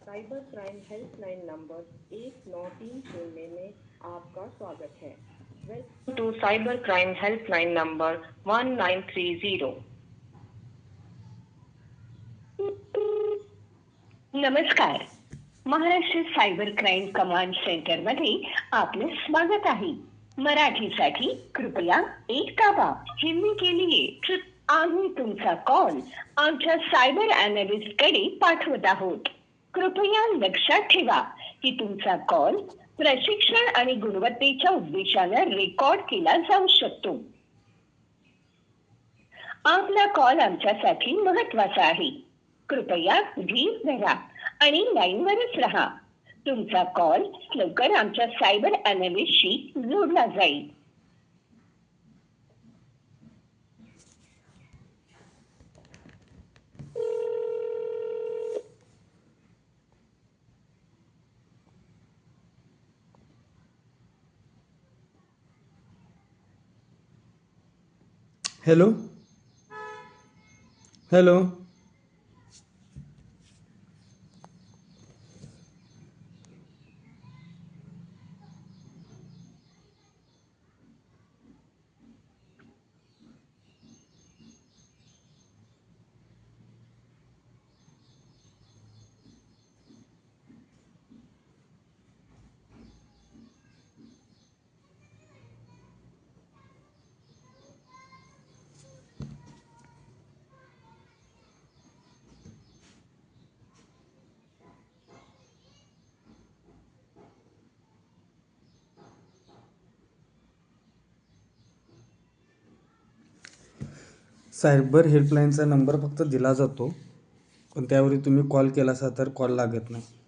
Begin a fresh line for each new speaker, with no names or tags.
Cyber crime helpline number 1930 में आपका स्वागत है। Welcome to cyber crime helpline number 1930।
नमस्कार, Maharashtra cyber crime command centre मध्ये आपले स्वागत आहे। मराठीसाठी कृपया 1 दाबा। हिंदी के लिए आम्ही तुमचा कॉल आमच्या सायबर अॅनालिस्ट कडे पाठवत आहोत। कृपया लक्षात ठेवा की तुमचा कॉल प्रशिक्षण आणि गुणवत्तेच्या उद्देशाने रेकॉर्ड केला जाऊ शकतो। आपला कॉल आमच्यासाठी महत्त्वाचा आहे। कृपया धीर धरा आणि लाईनवरच राहा। तुमचा कॉल लवकर आमच्या सायबर अॅनालिस्टशी जोडला जाईल।
हेलो हेलो सायबर हेल्पलाईनचा नंबर फक्त दिला जातो, पण त्यावेळी तुम्ही कॉल केला असा तर कॉल लागत नाही।